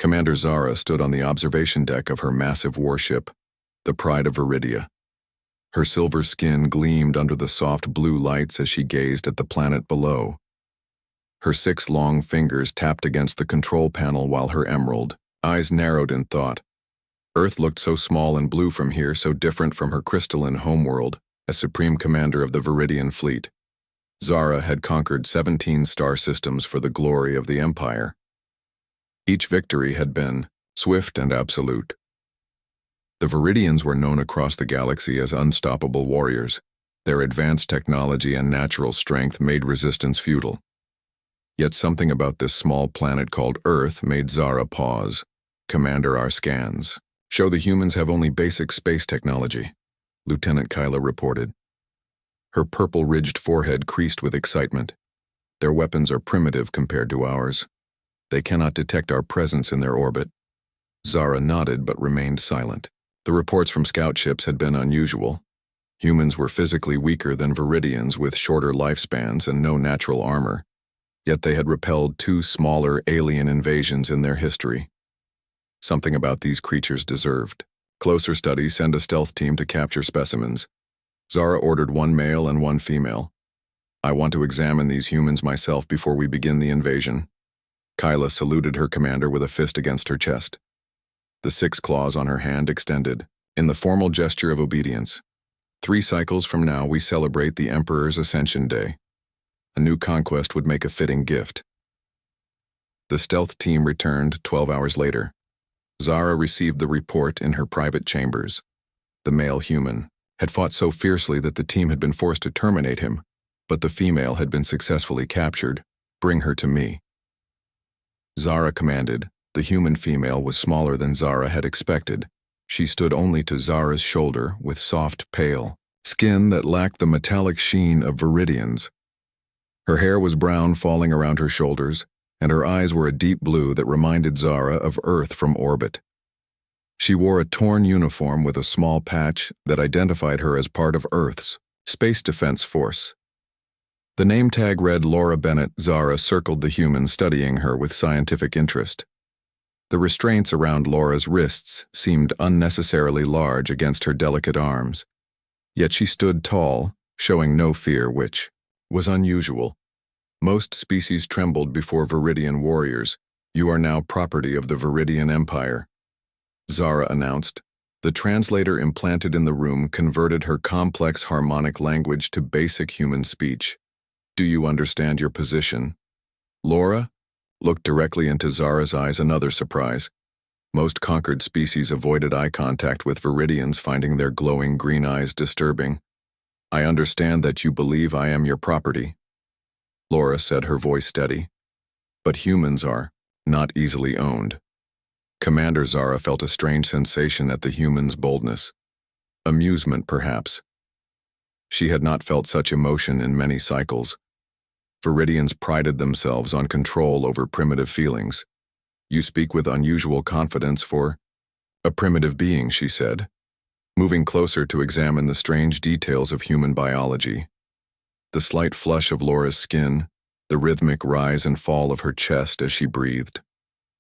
Commander Zara stood on the observation deck of her massive warship, the Pride of Viridia. Her silver skin gleamed under the soft blue lights as she gazed at the planet below. Her 6 long fingers tapped against the control panel while her emerald eyes narrowed in thought. Earth looked so small and blue from here, so different from her crystalline homeworld as Supreme Commander of the Viridian Fleet. Zara had conquered 17 star systems for the glory of the Empire. Each victory had been swift and absolute. The Viridians were known across the galaxy as unstoppable warriors. Their advanced technology and natural strength made resistance futile. Yet something about this small planet called Earth made Zara pause. "Commander, our scans show the humans have only basic space technology," Lieutenant Kyla reported. Her purple-ridged forehead creased with excitement. "Their weapons are primitive compared to ours. They cannot detect our presence in their orbit." Zara nodded but remained silent. The reports from scout ships had been unusual. Humans were physically weaker than Viridians with shorter lifespans and no natural armor. Yet they had repelled 2 smaller alien invasions in their history. Something about these creatures deserved closer study. Send a stealth team to capture specimens. Zara ordered 1 male and 1 female. "I want to examine these humans myself before we begin the invasion." Kyla saluted her commander with a fist against her chest. The 6 claws on her hand extended, in the formal gesture of obedience. 3 cycles from now we celebrate the Emperor's Ascension Day. A new conquest would make a fitting gift. The stealth team returned 12 hours later. Zara received the report in her private chambers. The male human had fought so fiercely that the team had been forced to terminate him, but the female had been successfully captured. "Bring her to me." Zara commanded. The human female was smaller than Zara had expected. She stood only to Zara's shoulder with soft, pale skin that lacked the metallic sheen of Viridians. Her hair was brown falling around her shoulders, and her eyes were a deep blue that reminded Zara of Earth from orbit. She wore a torn uniform with a small patch that identified her as part of Earth's Space Defense Force. The name tag read Laura Bennett. Zara circled the human, studying her with scientific interest. The restraints around Laura's wrists seemed unnecessarily large against her delicate arms. Yet she stood tall, showing no fear, which was unusual. Most species trembled before Viridian warriors. "You are now property of the Viridian Empire," Zara announced. The translator implanted in the room converted her complex harmonic language to basic human speech. "Do you understand your position?" Laura looked directly into Zara's eyes, another surprise. Most conquered species avoided eye contact with Viridians, finding their glowing green eyes disturbing. "I understand that you believe I am your property," Laura said, her voice steady. "But humans are not easily owned." Commander Zara felt a strange sensation at the human's boldness. Amusement, perhaps. She had not felt such emotion in many cycles. Viridians prided themselves on control over primitive feelings. "You speak with unusual confidence for a primitive being," she said, moving closer to examine the strange details of human biology. The slight flush of Laura's skin, the rhythmic rise and fall of her chest as she breathed,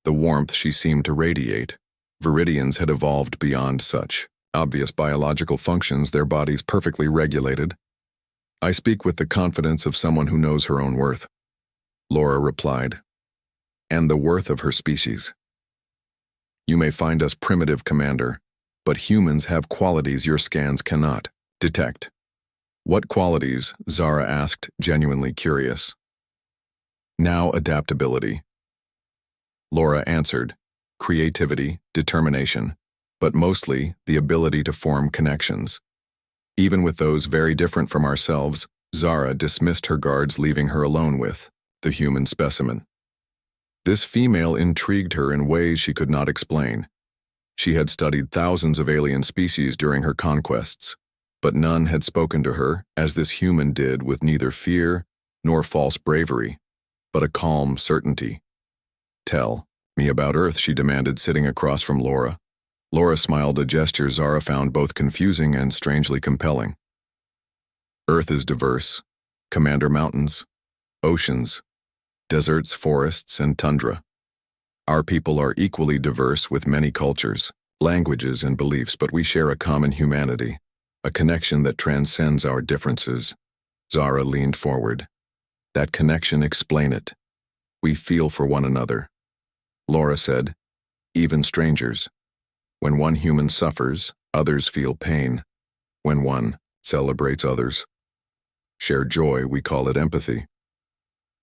the warmth she seemed to radiate. Viridians had evolved beyond such obvious biological functions, their bodies perfectly regulated. "I speak with the confidence of someone who knows her own worth," Laura replied, "and the worth of her species. You may find us primitive, Commander, but humans have qualities your scans cannot detect." "What qualities?" Zara asked, genuinely curious. "Now adaptability," Laura answered. "Creativity, determination, but mostly the ability to form connections. Even with those very different from ourselves." Zara dismissed her guards, leaving her alone with the human specimen. This female intrigued her in ways she could not explain. She had studied thousands of alien species during her conquests, but none had spoken to her as this human did, with neither fear nor false bravery, but a calm certainty. "Tell me about Earth," she demanded, sitting across from Laura. Laura smiled, a gesture Zara found both confusing and strangely compelling. "Earth is diverse. Commander, mountains, oceans, deserts, forests, and tundra. Our people are equally diverse with many cultures, languages, and beliefs, but we share a common humanity, a connection that transcends our differences. Zara leaned forward. That connection, explain it. We feel for one another. Laura said, even strangers. When one human suffers, others feel pain. When one celebrates others, share joy, we call it empathy.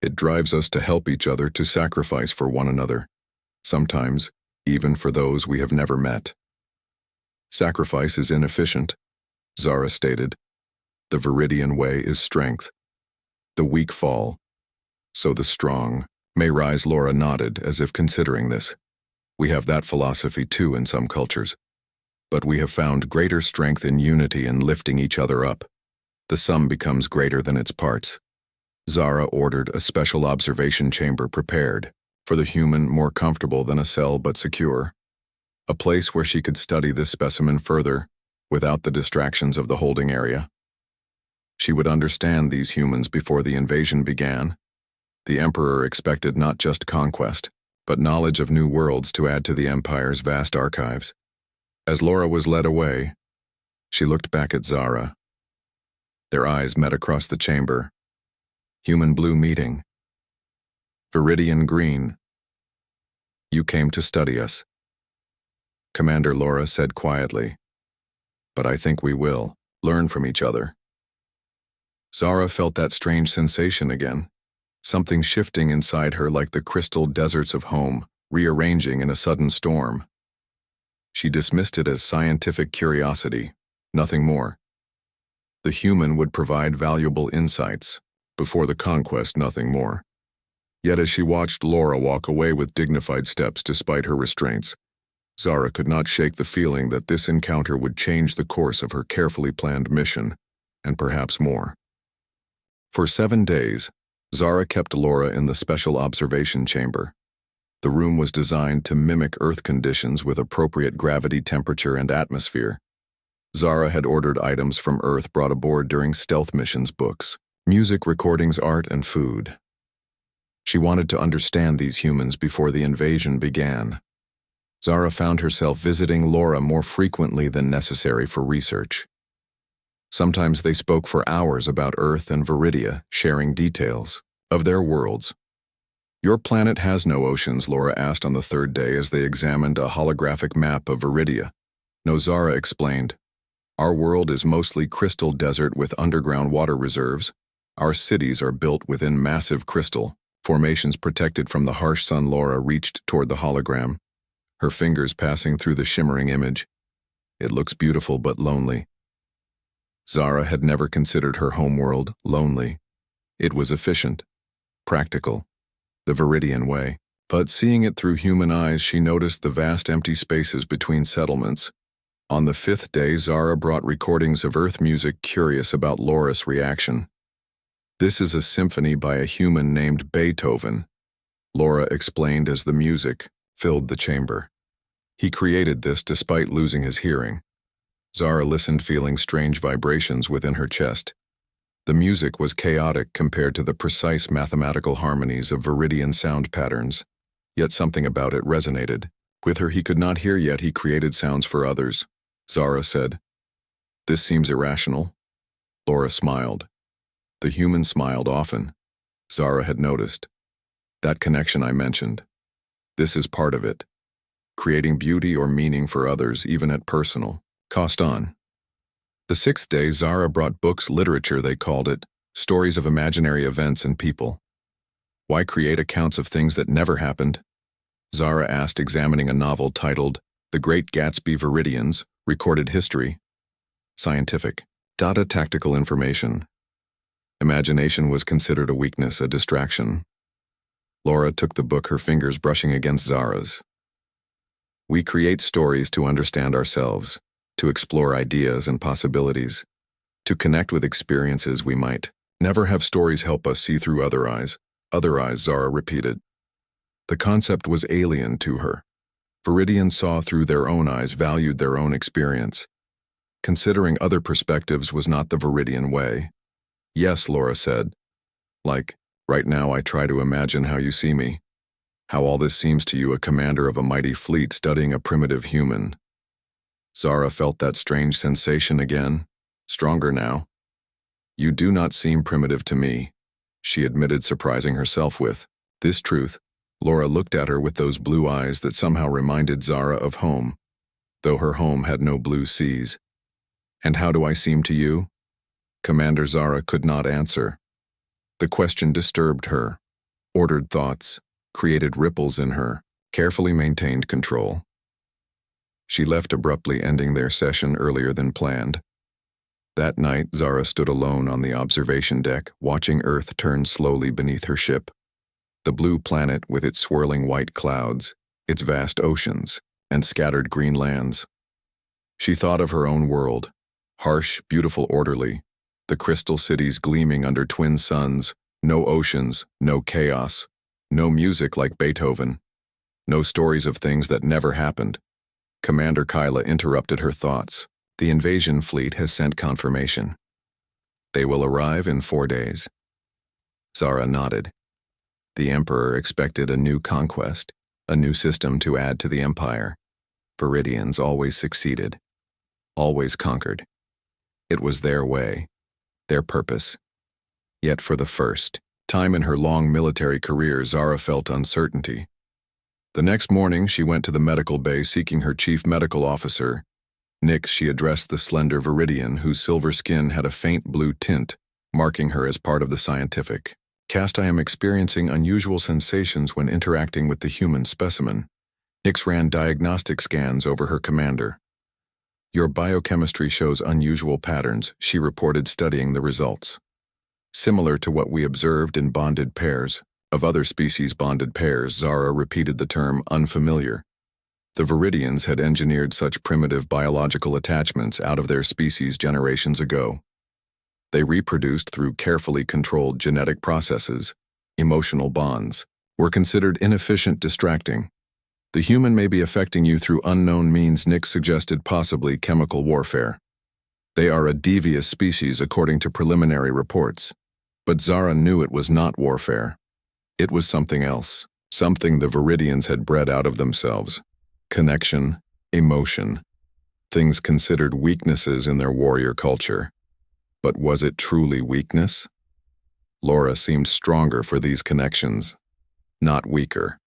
It drives us to help each other, to sacrifice for one another, sometimes even for those we have never met. Sacrifice is inefficient, Zara stated. The Viridian way is strength. The weak fall, so the strong may rise. Laura nodded, as if considering this. We have that philosophy too in some cultures. But we have found greater strength in unity and lifting each other up. The sum becomes greater than its parts. Zara ordered a special observation chamber prepared, for the human more comfortable than a cell but secure. A place where she could study this specimen further, without the distractions of the holding area. She would understand these humans before the invasion began. The Emperor expected not just conquest, but knowledge of new worlds to add to the Empire's vast archives. As Laura was led away, she looked back at Zara. Their eyes met across the chamber. Human blue meeting. Viridian green. You came to study us. Commander, Laura said quietly. But I think we will learn from each other. Zara felt that strange sensation again, something shifting inside her like the crystal deserts of home, rearranging in a sudden storm. She dismissed it as scientific curiosity, nothing more. The human would provide valuable insights. Before the conquest, nothing more. Yet as she watched Laura walk away with dignified steps despite her restraints, Zara could not shake the feeling that this encounter would change the course of her carefully planned mission, and perhaps more. For 7 days, Zara kept Laura in the special observation chamber. The room was designed to mimic Earth conditions with appropriate gravity, temperature, and atmosphere. Zara had ordered items from Earth brought aboard during stealth missions: books, music, recordings, art, and food. She wanted to understand these humans before the invasion began. Zara found herself visiting Laura more frequently than necessary for research. Sometimes they spoke for hours about Earth and Viridia, sharing details of their worlds. Your planet has no oceans, Laura asked on the 3rd day as they examined a holographic map of Viridia. No, Zara explained. Our world is mostly crystal desert with underground water reserves. Our cities are built within massive crystal formations protected from the harsh sun. Laura reached toward the hologram, her fingers passing through the shimmering image. It looks beautiful but lonely. Zara had never considered her homeworld lonely. It was efficient, practical, the Viridian way. But seeing it through human eyes, she noticed the vast empty spaces between settlements. On the 5th day, Zara brought recordings of Earth music, curious about Laura's reaction. This is a symphony by a human named Beethoven, Laura explained as the music filled the chamber. He created this despite losing his hearing. Zara listened, feeling strange vibrations within her chest. The music was chaotic compared to the precise mathematical harmonies of Viridian sound patterns, yet something about it resonated. With her he could not hear, yet he created sounds for others. Zara said, "This seems irrational." Laura smiled. The human smiled often. Zara had noticed. That connection I mentioned. This is part of it. Creating beauty or meaning for others, even at personal cost. On the 6th day, Zara brought books, literature they called it, stories of imaginary events and people. Why create accounts of things that never happened? Zara asked, examining a novel titled The Great Gatsby. Viridians, Recorded History. Scientific. Data, tactical information. Imagination was considered a weakness, a distraction. Laura took the book, her fingers brushing against Zara's. We create stories to understand ourselves, to explore ideas and possibilities, to connect with experiences we might never have. Stories help us see through other eyes. Other eyes, Zara repeated. The concept was alien to her. Viridians saw through their own eyes, valued their own experience. Considering other perspectives was not the Viridian way. Yes, Laura said. Like, right now I try to imagine how you see me. How all this seems to you, a commander of a mighty fleet studying a primitive human. Zara felt that strange sensation again, stronger now. You do not seem primitive to me, she admitted, surprising herself with this truth. Laura looked at her with those blue eyes that somehow reminded Zara of home, though her home had no blue seas. And how do I seem to you? Commander Zara could not answer. The question disturbed her, ordered thoughts, created ripples in her, carefully maintained control. She left abruptly, ending their session earlier than planned. That night, Zara stood alone on the observation deck, watching Earth turn slowly beneath her ship. The blue planet with its swirling white clouds, its vast oceans, and scattered green lands. She thought of her own world, harsh, beautiful, orderly, the crystal cities gleaming under twin suns, no oceans, no chaos, no music like Beethoven, no stories of things that never happened. Commander Kyla interrupted her thoughts. The invasion fleet has sent confirmation. They will arrive in 4 days. Zara nodded. The Emperor expected a new conquest, a new system to add to the empire. Viridians always succeeded, always conquered. It was their way, their purpose. Yet for the first time in her long military career, Zara felt uncertainty. The next morning, she went to the medical bay seeking her chief medical officer. Nix, she addressed the slender Viridian whose silver skin had a faint blue tint, marking her as part of the scientific cast. I am experiencing unusual sensations when interacting with the human specimen. Nix ran diagnostic scans over her commander. Your biochemistry shows unusual patterns, she reported, studying the results. Similar to what we observed in bonded pairs. Of other species' bonded pairs, Zara repeated the term unfamiliar. The Viridians had engineered such primitive biological attachments out of their species generations ago. They reproduced through carefully controlled genetic processes. Emotional bonds were considered inefficient, distracting. The human may be affecting you through unknown means, Nix suggested, possibly chemical warfare. They are a devious species according to preliminary reports. But Zara knew it was not warfare. It was something else, something the Viridians had bred out of themselves. Connection, emotion, things considered weaknesses in their warrior culture. But was it truly weakness? Laura seemed stronger for these connections, not weaker.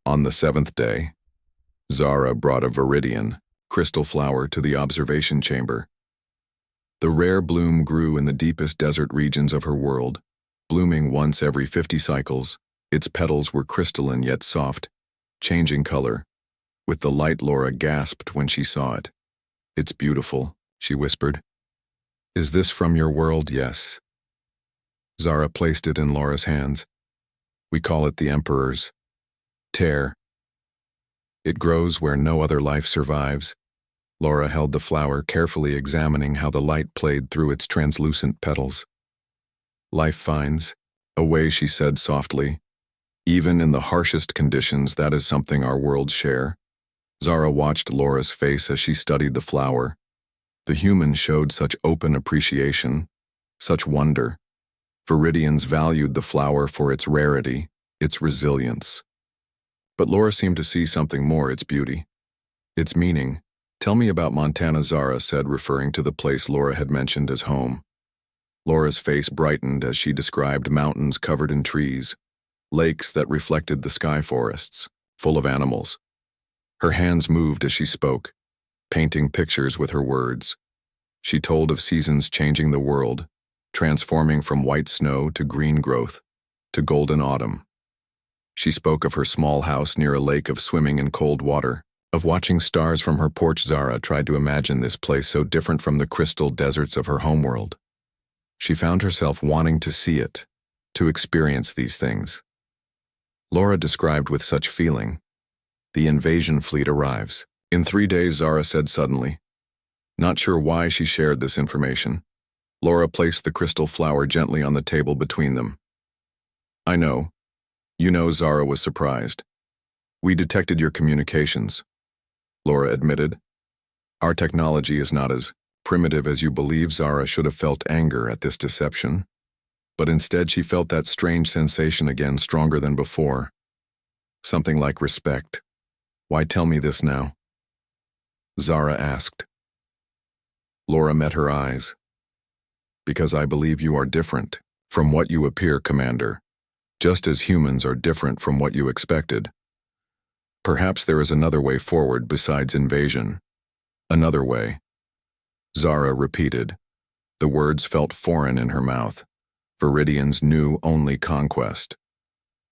On the 7th day, Zara brought a Viridian, crystal flower, to the observation chamber. The rare bloom grew in the deepest desert regions of her world, blooming once every 50 cycles. Its petals were crystalline yet soft, changing color. With the light, Laura gasped when she saw it. It's beautiful, she whispered. Is this from your world? Yes. Zara placed it in Laura's hands. We call it the Emperor's tear. It grows where no other life survives. Laura held the flower, carefully examining how the light played through its translucent petals. Life finds a way, she said softly. Even in the harshest conditions, that is something our worlds share. Zara watched Laura's face as she studied the flower. The human showed such open appreciation, such wonder. Viridians valued the flower for its rarity, its resilience. But Laura seemed to see something more: its beauty, its meaning. Tell me about Montana, Zara said, referring to the place Laura had mentioned as home. Laura's face brightened as she described mountains covered in trees, lakes that reflected the sky forests, full of animals. Her hands moved as she spoke, painting pictures with her words. She told of seasons changing the world, transforming from white snow to green growth, to golden autumn. She spoke of her small house near a lake, of swimming in cold water, of watching stars from her porch. Zara tried to imagine this place so different from the crystal deserts of her homeworld. She found herself wanting to see it, to experience these things. Laura described with such feeling. The invasion fleet arrives. In 3 days, Zara said suddenly. Not sure why she shared this information. Laura placed the crystal flower gently on the table between them. I know. You know, Zara was surprised. We detected your communications, Laura admitted. Our technology is not as primitive as you believe. Zara should have felt anger at this deception, but instead she felt that strange sensation again, stronger than before. Something like respect. Why tell me this now? Zara asked. Laura met her eyes. Because I believe you are different from what you appear, Commander, just as humans are different from what you expected. Perhaps there is another way forward besides invasion. Another way. Zara repeated. The words felt foreign in her mouth. Viridians knew only conquest.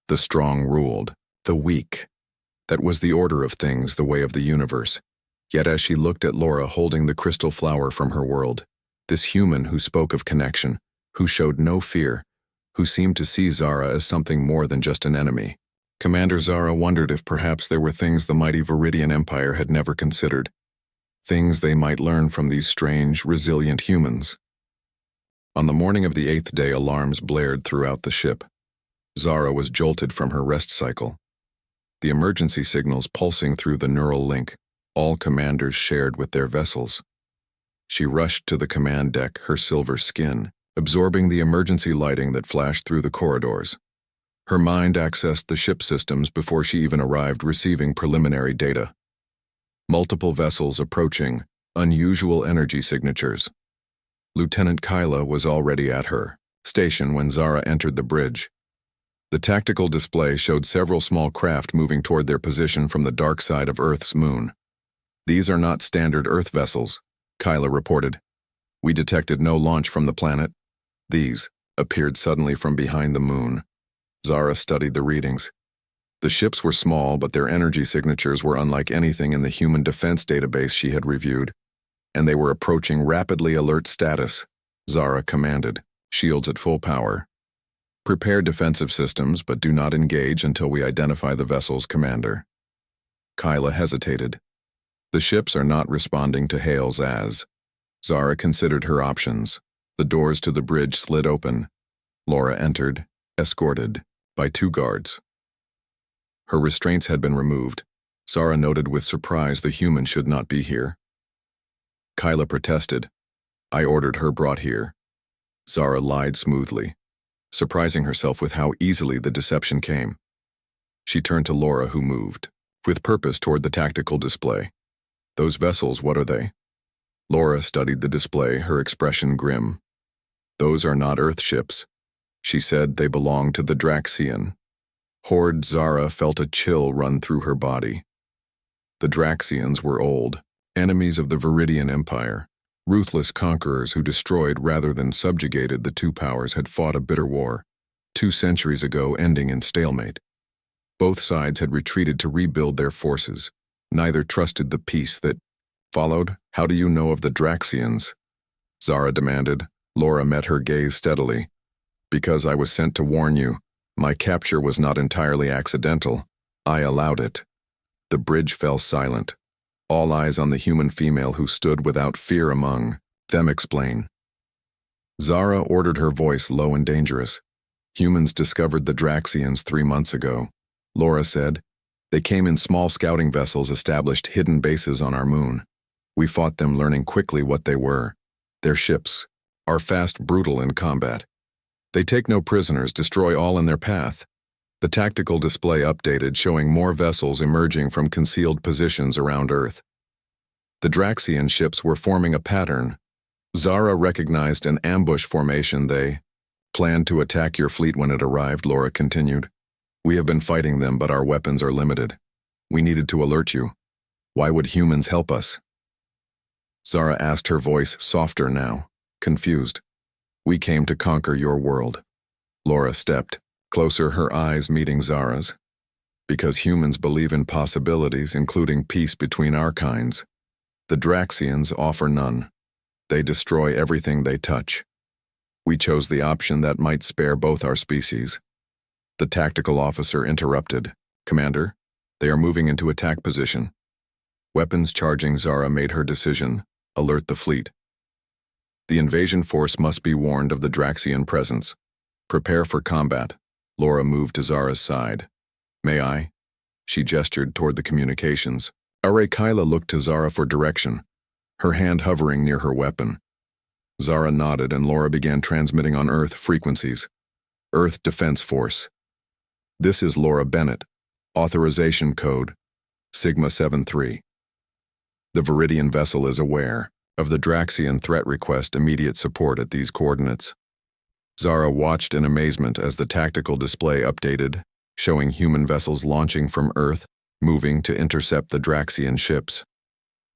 The strong ruled, the weak. That was the order of things, the way of the universe. Yet as she looked at Laura holding the crystal flower from her world, this human who spoke of connection, who showed no fear, who seemed to see Zara as something more than just an enemy. Commander Zara wondered if perhaps there were things the mighty Viridian Empire had never considered. Things they might learn from these strange, resilient humans. On the morning of the 8th day, alarms blared throughout the ship. Zara was jolted from her rest cycle. The emergency signals pulsing through the neural link, all commanders shared with their vessels. She rushed to the command deck, her silver skin, absorbing the emergency lighting that flashed through the corridors. Her mind accessed the ship systems before she even arrived, receiving preliminary data. Multiple vessels approaching, unusual energy signatures. Lieutenant Kyla was already at her station when Zara entered the bridge. The tactical display showed several small craft moving toward their position from the dark side of Earth's moon. These are not standard Earth vessels, Kyla reported. We detected no launch from the planet. These appeared suddenly from behind the moon. Zara studied the readings. The ships were small, but their energy signatures were unlike anything in the human defense database she had reviewed, and they were approaching rapidly alert status. Zara commanded, shields at full power. Prepare defensive systems, but do not engage until we identify the vessel's commander. Kyla hesitated. The ships are not responding to hails as. Zara considered her options. The doors to the bridge slid open. Laura entered, escorted by 2 guards. Her restraints had been removed. Zara noted with surprise the human should not be here. Kyla protested. I ordered her brought here. Zara lied smoothly, surprising herself with how easily the deception came. She turned to Laura, who moved, with purpose, toward the tactical display. Those vessels, what are they? Laura studied the display, her expression grim. Those are not Earth ships. She said they belong to the Draxian. Horde Zara felt a chill run through her body. The Draxians were old, enemies of the Viridian Empire. Ruthless conquerors who destroyed rather than subjugated, the two powers had fought a bitter war, 2 centuries ago, ending in stalemate. Both sides had retreated to rebuild their forces. Neither trusted the peace that followed. How do you know of the Draxians? Zara demanded. Laura met her gaze steadily. Because I was sent to warn you. My capture was not entirely accidental. I allowed it. The bridge fell silent. All eyes on the human female who stood without fear among them. Explain. Zara ordered, her voice low and dangerous. Humans discovered the Draxians 3 months ago. Laura said. They came in small scouting vessels, established hidden bases on our moon. We fought them, learning quickly what they were. Their ships are fast, brutal in combat. They take no prisoners, destroy all in their path. The tactical display updated, showing more vessels emerging from concealed positions around Earth. The Draxian ships were forming a pattern. Zara recognized an ambush formation. They planned to attack your fleet when it arrived, Laura continued. We have been fighting them, but our weapons are limited. We needed to alert you. Why would humans help us? Zara asked, her voice softer now, confused. We came to conquer your world. Laura stepped closer, her eyes meeting Zara's. Because humans believe in possibilities, including peace between our kinds. The Draxians offer none. They destroy everything they touch. We chose the option that might spare both our species. The tactical officer interrupted. Commander, they are moving into attack position. Weapons charging. Zara made her decision. Alert the fleet. The invasion force must be warned of the Draxian presence. Prepare for combat. Laura moved to Zara's side. May I? She gestured toward the communications. Kyla looked to Zara for direction, her hand hovering near her weapon. Zara nodded and Laura began transmitting on Earth frequencies. Earth Defense Force. This is Laura Bennett. Authorization Code, Sigma-73. The Viridian vessel is aware of the Draxian threat. Request immediate support at these coordinates. Zara watched in amazement as the tactical display updated, showing human vessels launching from Earth, moving to intercept the Draxian ships.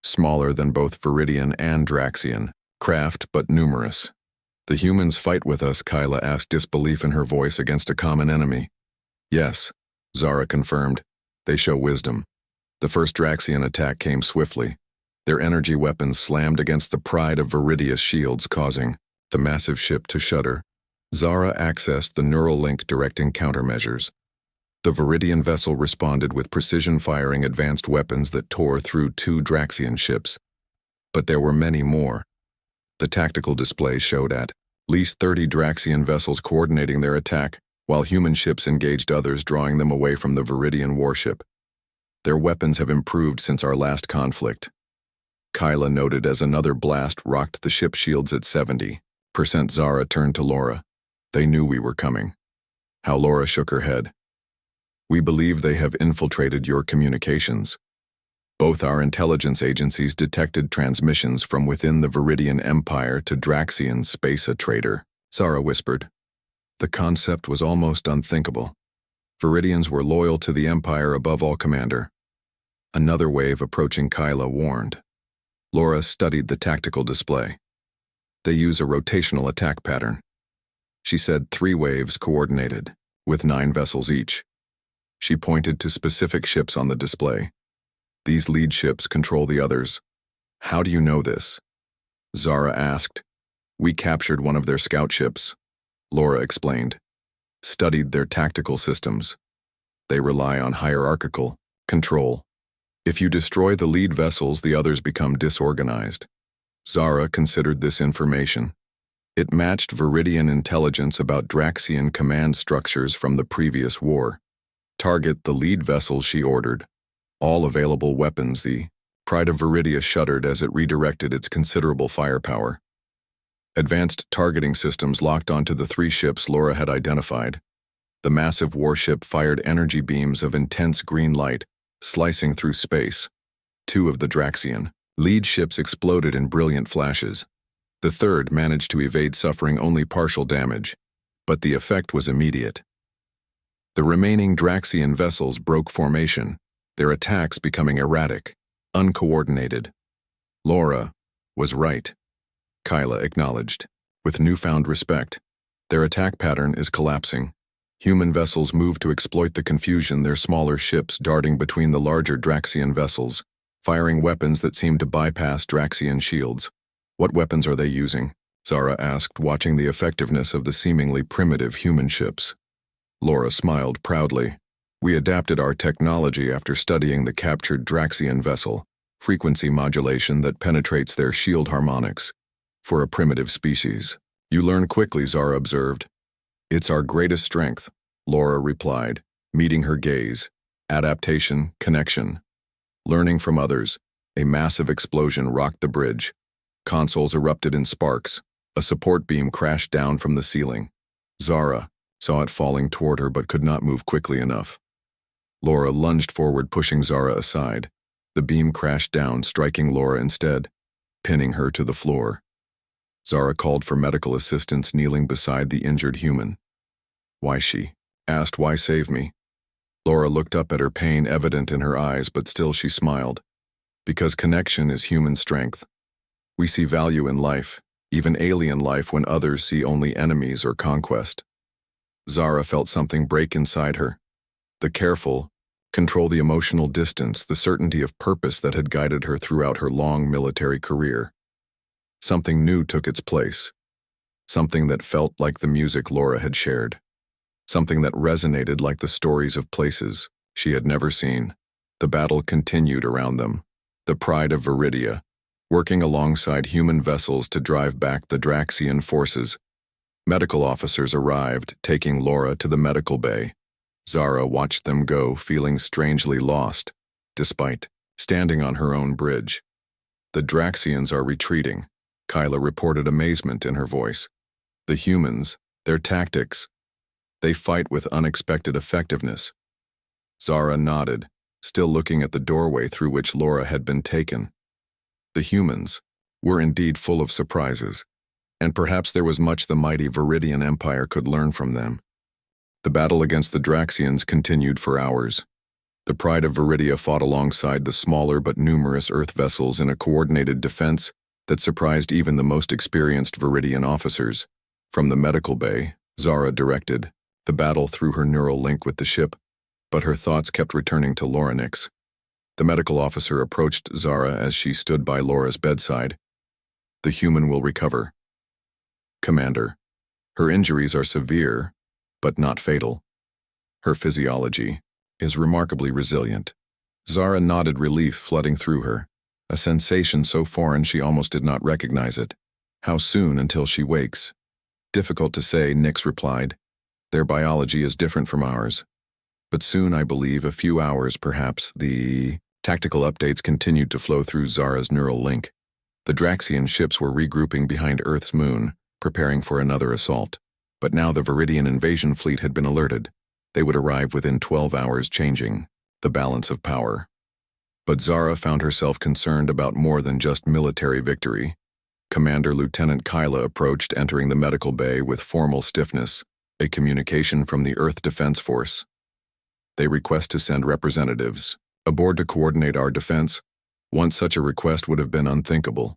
Smaller than both Viridian and Draxian craft, but numerous. The humans fight with us, Kyla asked, disbelief in her voice, against a common enemy. Yes, Zara confirmed. They show wisdom. The first Draxian attack came swiftly. Their energy weapons slammed against the Pride of Viridia's shields, causing the massive ship to shudder. Zara accessed the neural link directing countermeasures. The Viridian vessel responded with precision, firing advanced weapons that tore through 2 Draxian ships. But there were many more. The tactical display showed at least 30 Draxian vessels coordinating their attack, while human ships engaged others, drawing them away from the Viridian warship. Their weapons have improved since our last conflict, Kyla noted as another blast rocked the ship shields at 70%. Zara turned to Laura. They knew we were coming. How? Laura shook her head. We believe they have infiltrated your communications. Both our intelligence agencies detected transmissions from within the Viridian Empire to Draxian space. A traitor, Zara whispered. The concept was almost unthinkable. Viridians were loyal to the Empire above all, Commander. Another wave approaching, Kyla warned. Laura studied the tactical display. They use a rotational attack pattern. She said 3 waves coordinated, with 9 vessels each. She pointed to specific ships on the display. These lead ships control the others. How do you know this? Zara asked. We captured one of their scout ships, Laura explained. Studied their tactical systems. They rely on hierarchical control. If you destroy the lead vessels, the others become disorganized. Zara considered this information. It matched Viridian intelligence about Draxian command structures from the previous war. Target the lead vessels, she ordered. All available weapons. The Pride of Viridia shuddered as it redirected its considerable firepower. Advanced targeting systems locked onto the 3 ships Laura had identified. The massive warship fired energy beams of intense green light, slicing through space. 2 of the Draxian lead ships exploded in brilliant flashes. The third managed to evade, suffering only partial damage, but the effect was immediate. The remaining Draxian vessels broke formation, their attacks becoming erratic, uncoordinated. Laura was right, Kyla acknowledged, with newfound respect. Their attack pattern is collapsing. Human vessels move to exploit the confusion, their smaller ships darting between the larger Draxian vessels, firing weapons that seem to bypass Draxian shields. What weapons are they using? Zara asked, watching the effectiveness of the seemingly primitive human ships. Laura smiled proudly. We adapted our technology after studying the captured Draxian vessel, frequency modulation that penetrates their shield harmonics. For a primitive species, you learn quickly, Zara observed. It's our greatest strength, Laura replied, meeting her gaze. Adaptation, connection. Learning from others. A massive explosion rocked the bridge. Consoles erupted in sparks. A support beam crashed down from the ceiling. Zara saw it falling toward her but could not move quickly enough. Laura lunged forward, pushing Zara aside. The beam crashed down, striking Laura instead, pinning her to the floor. Zara called for medical assistance, kneeling beside the injured human. Why? She asked. Why save me? Laura looked up at her, pain evident in her eyes, but still she smiled. Because connection is human strength. We see value in life, even alien life, when others see only enemies or conquest. Zara felt something break inside her. The careful, control the emotional distance, the certainty of purpose that had guided her throughout her long military career. Something new took its place. Something that felt like the music Laura had shared. Something that resonated like the stories of places she had never seen. The battle continued around them. The Pride of Viridia, working alongside human vessels to drive back the Draxian forces. Medical officers arrived, taking Laura to the medical bay. Zara watched them go, feeling strangely lost, despite standing on her own bridge. The Draxians are retreating, Kyla reported, amazement in her voice. The humans, their tactics. They fight with unexpected effectiveness. Zara nodded, still looking at the doorway through which Laura had been taken. The humans were indeed full of surprises, and perhaps there was much the mighty Viridian Empire could learn from them. The battle against the Draxians continued for hours. The Pride of Viridia fought alongside the smaller but numerous Earth vessels in a coordinated defense that surprised even the most experienced Viridian officers. From the medical bay, Zara directed the battle through her neural link with the ship, but her thoughts kept returning to Lorinix. The medical officer approached Zara as she stood by Laura's bedside. "The human will recover, Commander. Her injuries are severe, but not fatal. Her physiology is remarkably resilient." Zara nodded, relief flooding through her, a sensation so foreign she almost did not recognize it. "How soon until she wakes?" "Difficult to say," Nix replied. "Their biology is different from ours. But soon, I believe, a few hours perhaps." The tactical updates continued to flow through Zara's neural link. The Draxian ships were regrouping behind Earth's moon, preparing for another assault. But now the Viridian invasion fleet had been alerted. They would arrive within 12 hours, changing the balance of power. But Zara found herself concerned about more than just military victory. Commander Lieutenant Kyla approached, entering the medical bay with formal stiffness, a communication from the Earth Defense Force. "They request to send representatives aboard to coordinate our defense." Once such a request would have been unthinkable.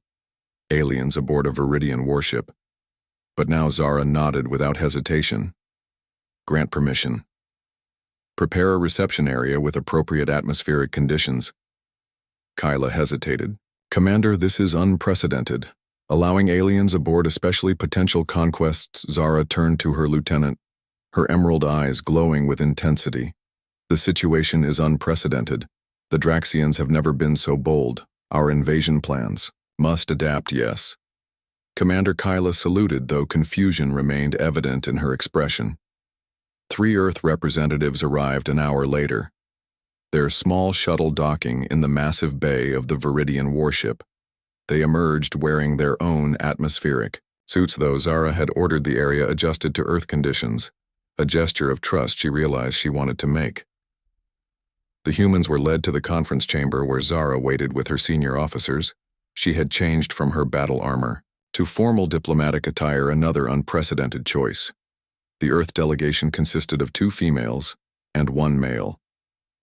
Aliens aboard a Viridian warship. But now Zara nodded without hesitation. "Grant permission. Prepare a reception area with appropriate atmospheric conditions." Kyla hesitated. "Commander, this is unprecedented. Allowing aliens aboard, especially potential conquests." Zara turned to her lieutenant, her emerald eyes glowing with intensity. "The situation is unprecedented. The Draxians have never been so bold. Our invasion plans must adapt, yes." Commander Kyla saluted, though confusion remained evident in her expression. 3 Earth representatives arrived an hour later, their small shuttle docking in the massive bay of the Viridian warship. They emerged wearing their own atmospheric suits, though Zara had ordered the area adjusted to Earth conditions, a gesture of trust she realized she wanted to make. The humans were led to the conference chamber where Zara waited with her senior officers. She had changed from her battle armor to formal diplomatic attire, another unprecedented choice. The Earth delegation consisted of 2 females and 1 male.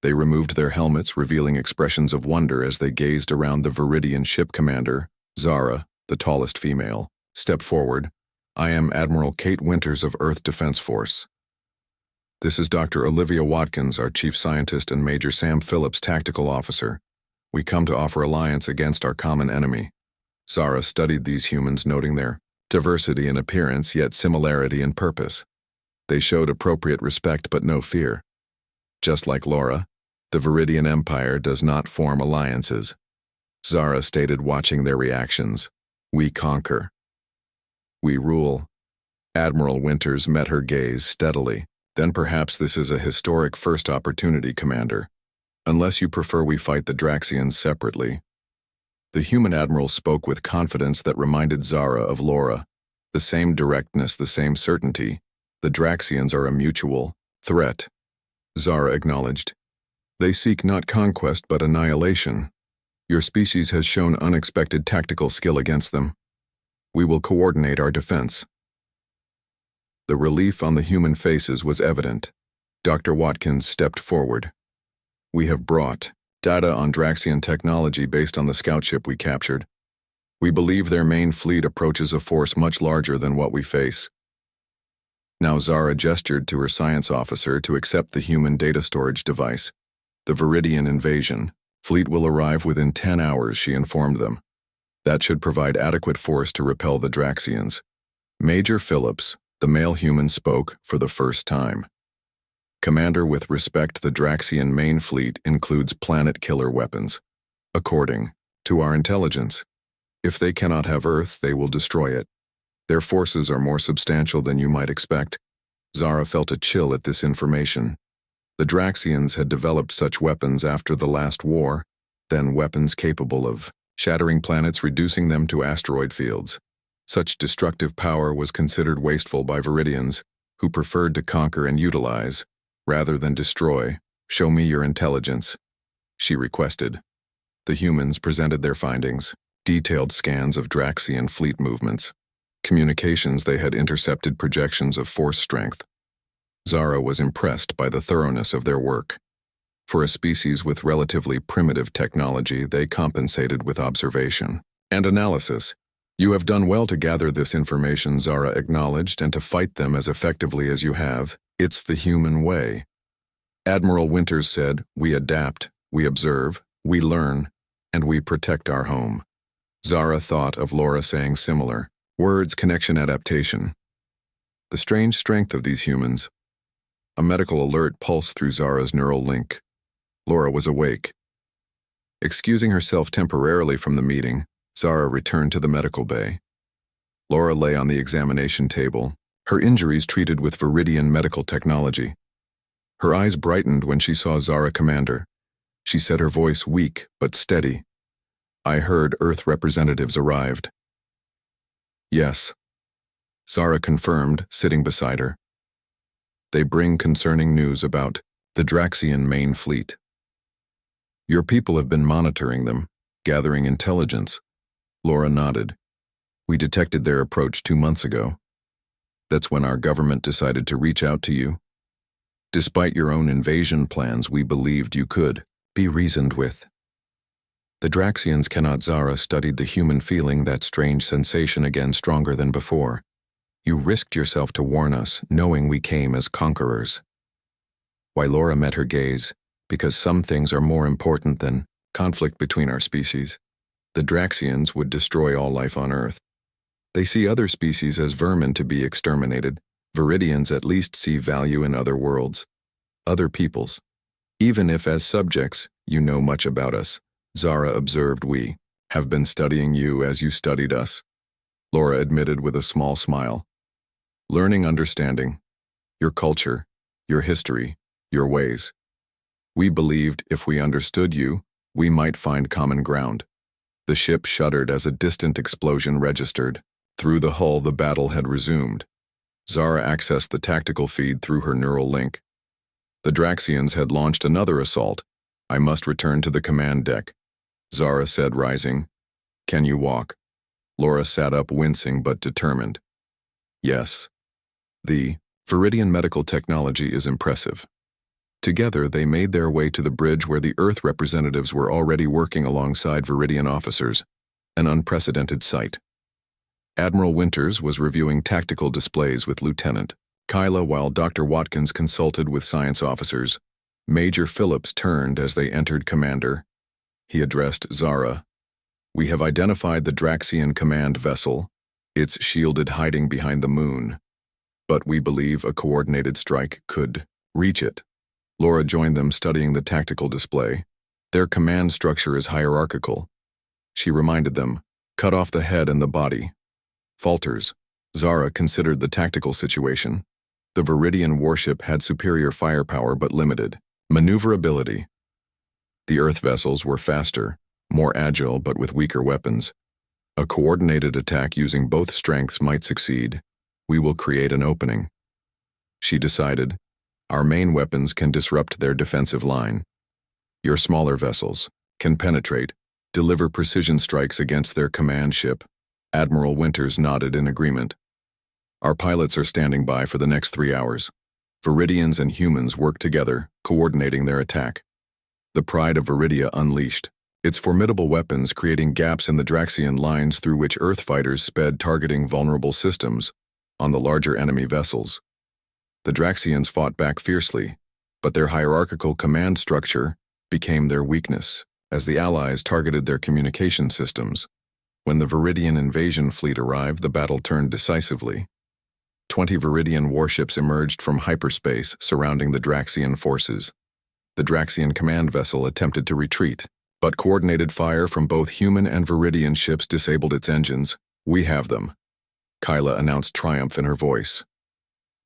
They removed their helmets, revealing expressions of wonder as they gazed around the Viridian ship. Commander Zara, the tallest female, stepped forward. "I am Admiral Kate Winters of Earth Defense Force. This is Dr. Olivia Watkins, our chief scientist, and Major Sam Phillips, tactical officer. We come to offer alliance against our common enemy." Zara studied these humans, noting their diversity in appearance yet similarity in purpose. They showed appropriate respect but no fear. Just like Laura, the Viridian Empire does not form alliances. Zara stated, watching their reactions. "We conquer. We rule." Admiral Winters met her gaze steadily. "Then perhaps this is a historic first opportunity, Commander. Unless you prefer we fight the Draxians separately." The human admiral spoke with confidence that reminded Zara of Laura. The same directness, the same certainty. "The Draxians are a mutual threat," Zara acknowledged. "They seek not conquest but annihilation. Your species has shown unexpected tactical skill against them. We will coordinate our defense." The relief on the human faces was evident. Dr. Watkins stepped forward. "We have brought data on Draxian technology based on the scout ship we captured. We believe their main fleet approaches a force much larger than what we face." Now Zara gestured to her science officer to accept the human data storage device. "The Viridian invasion fleet will arrive within 10 hours, she informed them. "That should provide adequate force to repel the Draxians." Major Phillips, the male human, spoke for the first time. "Commander, with respect, the Draxian main fleet includes planet-killer weapons. According to our intelligence, if they cannot have Earth, they will destroy it. Their forces are more substantial than you might expect." Zara felt a chill at this information. The Draxians had developed such weapons after the last war, then weapons capable of shattering planets, reducing them to asteroid fields. Such destructive power was considered wasteful by Viridians, who preferred to conquer and utilize, rather than destroy, "Show me your intelligence," she requested. The humans presented their findings, detailed scans of Draxian fleet movements, communications they had intercepted projections of force strength. Zara was impressed by the thoroughness of their work. For a species with relatively primitive technology, they compensated with observation and analysis. "You have done well to gather this information," Zara acknowledged, "and to fight them as effectively as you have. It's the human way." Admiral Winters said, "We adapt, we observe, we learn, and we protect our home." Zara thought of Laura saying similar words: connection, adaptation. The strange strength of these humans. A medical alert pulsed through Zara's neural link. Laura was awake. Excusing herself temporarily from the meeting, Zara returned to the medical bay. Laura lay on the examination table, her injuries treated with Viridian medical technology. Her eyes brightened when she saw Zara Commander. She said, her voice weak but steady, "I heard Earth representatives arrived." "Yes," Zara confirmed, sitting beside her. "They bring concerning news about the Draxian main fleet. Your people have been monitoring them, gathering intelligence." Laura nodded. "We detected their approach 2 months ago. That's when our government decided to reach out to you. Despite your own invasion plans, we believed you could be reasoned with." The Draxians cannot. Zara studied the human feeling, that strange sensation again, stronger than before. "You risked yourself to warn us, knowing we came as conquerors." Why, Laura met her gaze. "Because some things are more important than conflict between our species. The Draxians would destroy all life on Earth. They see other species as vermin to be exterminated. Viridians at least see value in other worlds, other peoples. Even if as subjects, you know much about us," Zara observed. "We have been studying you as you studied us," Laura admitted with a small smile. "Learning, understanding your culture, your history, your ways. We believed if we understood you, we might find common ground." The ship shuddered as a distant explosion registered. Through the hull, the battle had resumed. Zara accessed the tactical feed through her neural link. The Draxians had launched another assault. "I must return to the command deck," Zara said, rising. "Can you walk?" Laura sat up, wincing but determined. "Yes." The Viridian medical technology is impressive. Together, they made their way to the bridge where the Earth representatives were already working alongside Viridian officers, an unprecedented sight. Admiral Winters was reviewing tactical displays with Lieutenant Kyla while Dr. Watkins consulted with science officers. Major Phillips turned as they entered. "Commander," he addressed Zara, "we have identified the Draxian command vessel. It's shielded, hiding behind the moon. But we believe a coordinated strike could reach it." Laura joined them, studying the tactical display. "Their command structure is hierarchical." She reminded them, "Cut off the head and the body." Falters. Zara considered the tactical situation. The Viridian warship had superior firepower but limited maneuverability. The Earth vessels were faster, more agile but with weaker weapons. A coordinated attack using both strengths might succeed. "We will create an opening," she decided. "Our main weapons can disrupt their defensive line. Your smaller vessels can penetrate, deliver precision strikes against their command ship." Admiral Winters nodded in agreement. "Our pilots are standing by for the next 3 hours. Viridians and humans work together, coordinating their attack." The pride of Viridia unleashed, its formidable weapons creating gaps in the Draxian lines through which Earth fighters sped, targeting vulnerable systems on the larger enemy vessels. The Draxians fought back fiercely, but their hierarchical command structure became their weakness as the Allies targeted their communication systems. When the Viridian invasion fleet arrived, the battle turned decisively. 20 Viridian warships emerged from hyperspace surrounding the Draxian forces. The Draxian command vessel attempted to retreat, but coordinated fire from both human and Viridian ships disabled its engines. "We have them," Kyla announced, triumph in her voice.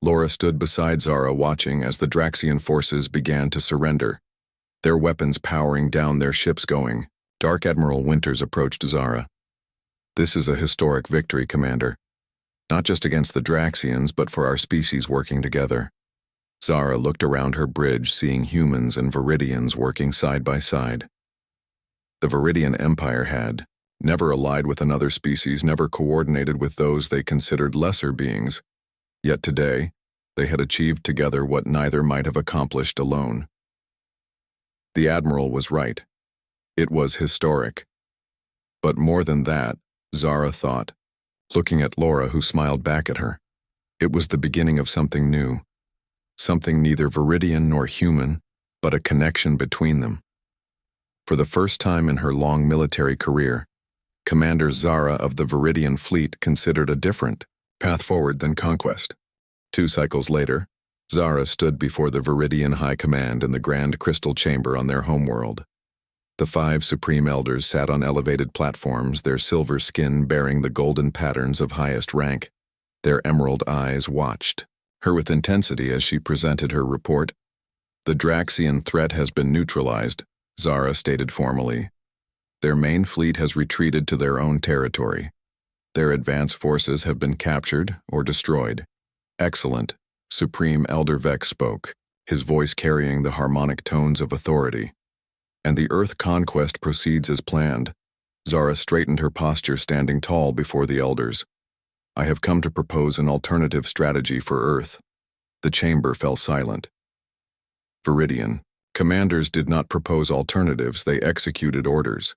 Laura stood beside Zara, watching as the Draxian forces began to surrender, their weapons powering down their ships going. Dark Admiral Winters approached Zara. "This is a historic victory, Commander. Not just against the Draxians, but for our species working together." Zara looked around her bridge, seeing humans and Viridians working side by side. The Viridian Empire had never allied with another species, never coordinated with those they considered lesser beings. Yet today, they had achieved together what neither might have accomplished alone. The Admiral was right. It was historic. But more than that, Zara thought, looking at Laura, who smiled back at her. It was the beginning of something new. Something neither Viridian nor human, but a connection between them. For the first time in her long military career, Commander Zara of the Viridian fleet considered a different path forward than conquest. 2 cycles later, Zara stood before the Viridian High Command in the Grand Crystal Chamber on their homeworld. The 5 Supreme Elders sat on elevated platforms, their silver skin bearing the golden patterns of highest rank. Their emerald eyes watched her with intensity as she presented her report. The Draxian threat has been neutralized, Zara stated formally. Their main fleet has retreated to their own territory. Their advance forces have been captured or destroyed. Excellent, Supreme Elder Vex spoke, his voice carrying the harmonic tones of authority. And the Earth conquest proceeds as planned. Zara straightened her posture, standing tall before the elders. I have come to propose an alternative strategy for Earth. The chamber fell silent. Viridian commanders did not propose alternatives, they executed orders.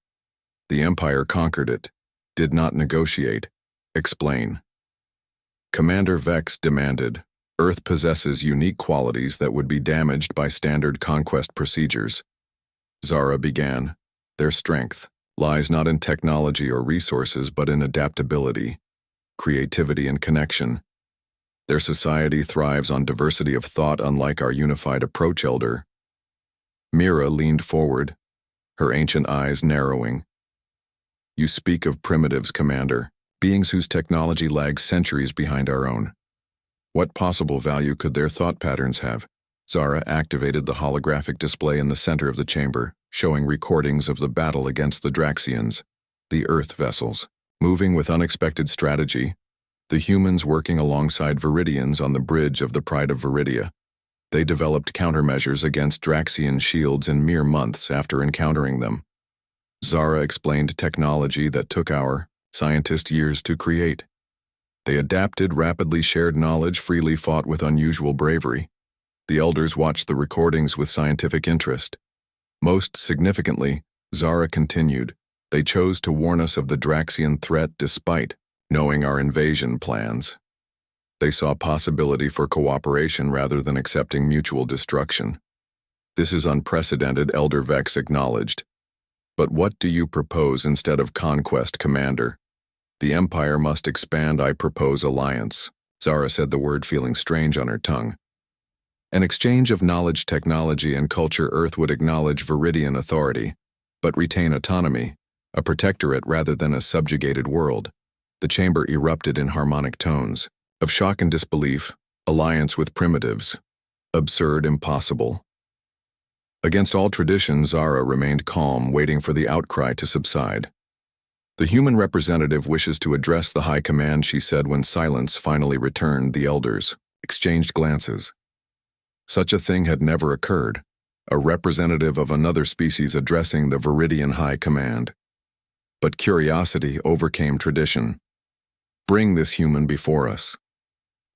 The Empire conquered it, did not negotiate. Explain. Commander Vex demanded, Earth possesses unique qualities that would be damaged by standard conquest procedures. Zara began, their strength lies not in technology or resources but in adaptability, creativity and connection. Their society thrives on diversity of thought unlike our unified approach, Elder. Mira leaned forward, her ancient eyes narrowing. You speak of primitives, Commander, beings whose technology lags centuries behind our own. What possible value could their thought patterns have? Zara activated the holographic display in the center of the chamber, showing recordings of the battle against the Draxians, the Earth vessels. Moving with unexpected strategy, the humans working alongside Viridians on the bridge of the Pride of Viridia. They developed countermeasures against Draxian shields in mere months after encountering them. Zara explained technology that took our scientist years to create. They adapted, rapidly shared knowledge, freely fought with unusual bravery. The elders watched the recordings with scientific interest. Most significantly, Zara continued, they chose to warn us of the Draxian threat despite knowing our invasion plans. They saw possibility for cooperation rather than accepting mutual destruction. This is unprecedented, Elder Vex acknowledged. But what do you propose instead of conquest, Commander? The Empire must expand. I propose alliance. Zara said the word feeling strange on her tongue. An exchange of knowledge, technology, and culture. Earth would acknowledge Viridian authority, but retain autonomy, a protectorate rather than a subjugated world. The chamber erupted in harmonic tones of shock and disbelief. Alliance with primitives. Absurd, impossible. Against all tradition, Zara remained calm, waiting for the outcry to subside. The human representative wishes to address the High Command, she said when silence finally returned. The elders exchanged glances. Such a thing had never occurred, a representative of another species addressing the Viridian High Command. But curiosity overcame tradition. Bring this human before us.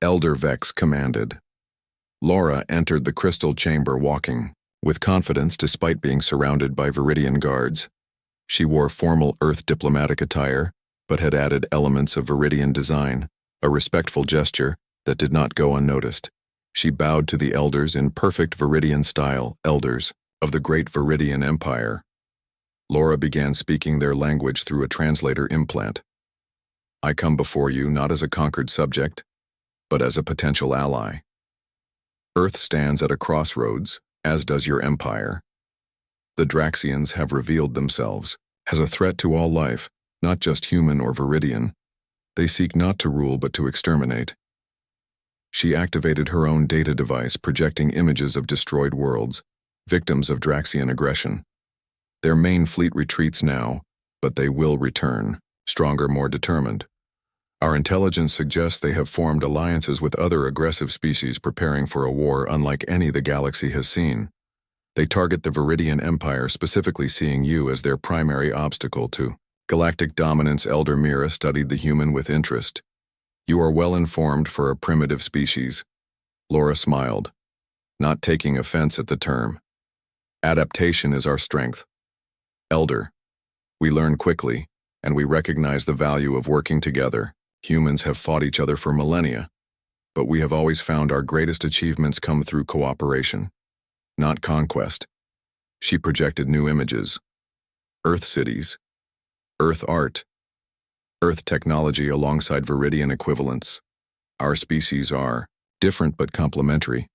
Elder Vex commanded. Laura entered the crystal chamber walking with confidence despite being surrounded by Viridian guards. She wore formal Earth diplomatic attire, but had added elements of Viridian design, a respectful gesture that did not go unnoticed. She bowed to the elders in perfect Viridian style, elders of the great Viridian Empire. Laura began speaking their language through a translator implant. I come before you not as a conquered subject, but as a potential ally. Earth stands at a crossroads, as does your empire. The Draxians have revealed themselves as a threat to all life, not just human or Viridian. They seek not to rule but to exterminate. She activated her own data device, projecting images of destroyed worlds, victims of Draxian aggression. Their main fleet retreats now, but they will return, stronger, more determined. Our intelligence suggests they have formed alliances with other aggressive species preparing for a war unlike any the galaxy has seen. They target the Viridian Empire, specifically seeing you as their primary obstacle to galactic dominance. Elder Mira studied the human with interest. You are well informed for a primitive species. Laura smiled, not taking offense at the term. Adaptation is our strength. Elder, we learn quickly, and we recognize the value of working together. Humans have fought each other for millennia, but we have always found our greatest achievements come through cooperation, not conquest. She projected new images. Earth cities, Earth art, Earth technology alongside Viridian equivalents. Our species are different but complementary.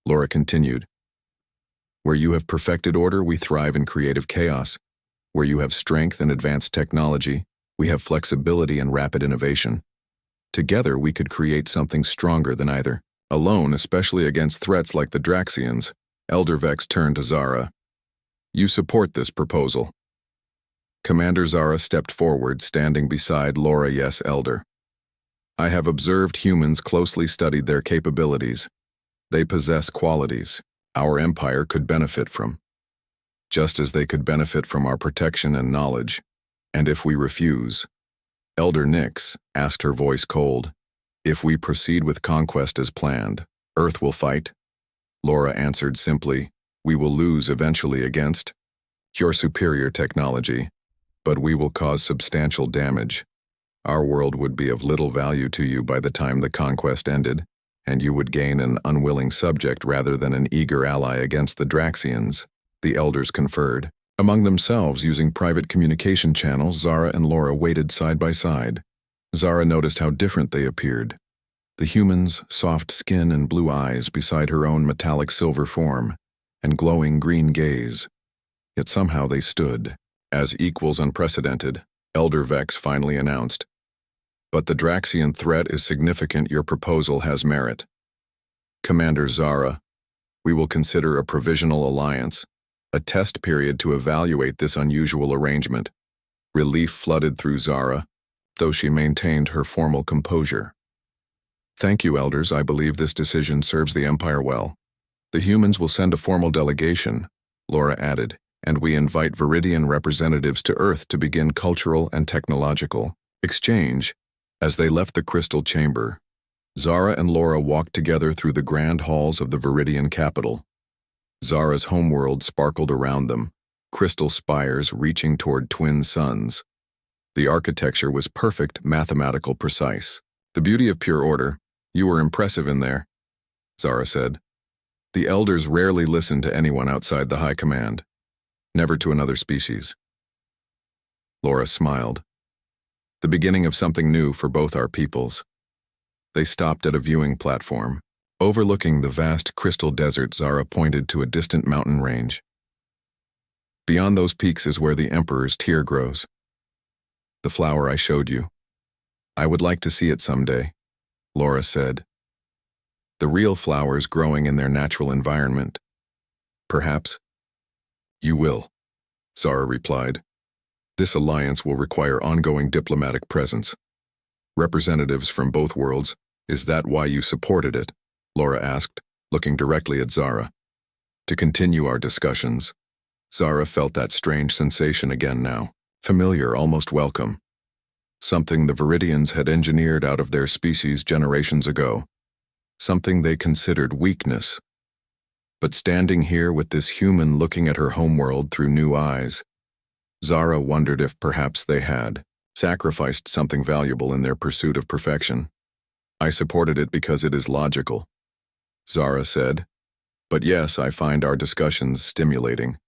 Laura continued. Where you have perfected order, we thrive in creative chaos. Where you have strength and advanced technology, we have flexibility and rapid innovation. Together, we could create something stronger than either. Alone, especially against threats like the Draxians, Elder Vex turned to Zara. You support this proposal. Commander Zara stepped forward, standing beside Laura. Yes, Elder. I have observed humans, closely studied their capabilities. They possess qualities our empire could benefit from, just as they could benefit from our protection and knowledge. And if we refuse, Elder Nyx asked, her voice cold, if we proceed with conquest as planned, Earth will fight? Laura answered simply, we will lose eventually against your superior technology, but we will cause substantial damage. Our world would be of little value to you by the time the conquest ended, and you would gain an unwilling subject rather than an eager ally against the Draxians. The elders conferred among themselves using private communication channels. Zara and Laura waited side by side. Zara noticed how different they appeared. The human's soft skin and blue eyes beside her own metallic silver form and glowing green gaze. Yet somehow they stood as equals. Unprecedented, Elder Vex finally announced. But the Draxian threat is significant. Your proposal has merit. Commander Zara, we will consider a provisional alliance, a test period to evaluate this unusual arrangement. Relief flooded through Zara, though she maintained her formal composure. Thank you, elders. I believe this decision serves the Empire well. The humans will send a formal delegation, Laura added, and we invite Viridian representatives to Earth to begin cultural and technological exchange. As they left the crystal chamber, Zara and Laura walked together through the grand halls of the Viridian capital. Zara's homeworld sparkled around them, crystal spires reaching toward twin suns. The architecture was perfect, mathematical, precise. The beauty of pure order. You were impressive in there, Zara said. The elders rarely listened to anyone outside the high command, never to another species. Laura smiled. The beginning of something new for both our peoples. They stopped at a viewing platform. Overlooking the vast crystal desert, Zara pointed to a distant mountain range. Beyond those peaks is where the Emperor's tear grows. The flower I showed you. I would like to see it someday, Laura said. The real flowers growing in their natural environment. Perhaps. You will, Zara replied. This alliance will require ongoing diplomatic presence. Representatives from both worlds. Is that why you supported it? Laura asked, looking directly at Zara. To continue our discussions. Zara felt that strange sensation again now. Familiar, almost welcome. Something the Viridians had engineered out of their species generations ago. Something they considered weakness. But standing here with this human looking at her homeworld through new eyes, Zara wondered if perhaps they had sacrificed something valuable in their pursuit of perfection. I supported it because it is logical, Zara said. But yes, I find our discussions stimulating.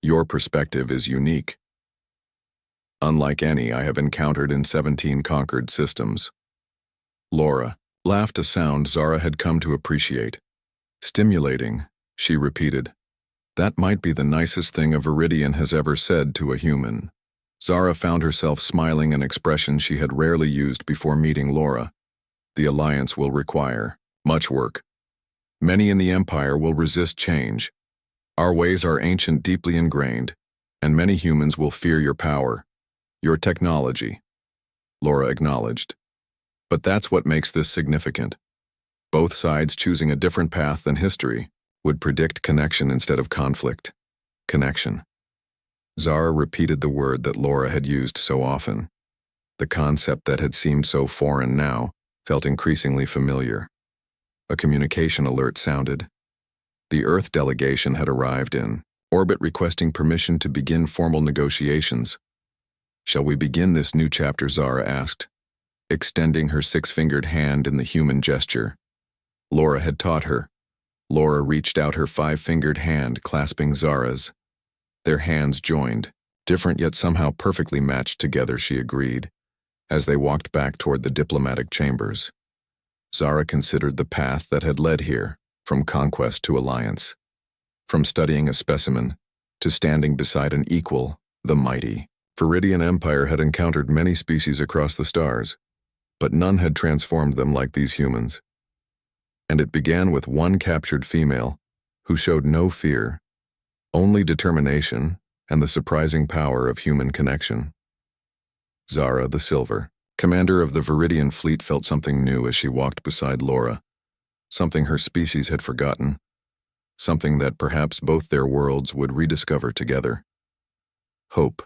Your perspective is unique. Unlike any I have encountered in 17 conquered systems. Laura laughed, a sound Zara had come to appreciate. Stimulating, she repeated. That might be the nicest thing a Viridian has ever said to a human. Zara found herself smiling, an expression she had rarely used before meeting Laura. The alliance will require much work. Many in the Empire will resist change. Our ways are ancient, deeply ingrained, and many humans will fear your power, your technology. Laura acknowledged. But that's what makes this significant. Both sides choosing a different path than history would predict connection instead of conflict. Connection. Zara repeated the word that Laura had used so often. The concept that had seemed so foreign now felt increasingly familiar. A communication alert sounded. The Earth delegation had arrived in orbit requesting permission to begin formal negotiations. "Shall we begin this new chapter?" Zara asked, extending her six-fingered hand in the human gesture. Laura had taught her. Laura reached out her five-fingered hand, clasping Zara's. Their hands joined, different yet somehow perfectly matched together, she agreed, as they walked back toward the diplomatic chambers. Zara considered the path that had led here, from conquest to alliance. From studying a specimen to standing beside an equal, the mighty. Viridian Empire had encountered many species across the stars, but none had transformed them like these humans. And it began with one captured female who showed no fear, only determination and the surprising power of human connection. Zara the Silver, commander of the Viridian fleet, felt something new as she walked beside Laura, something her species had forgotten, something that perhaps both their worlds would rediscover together. Hope.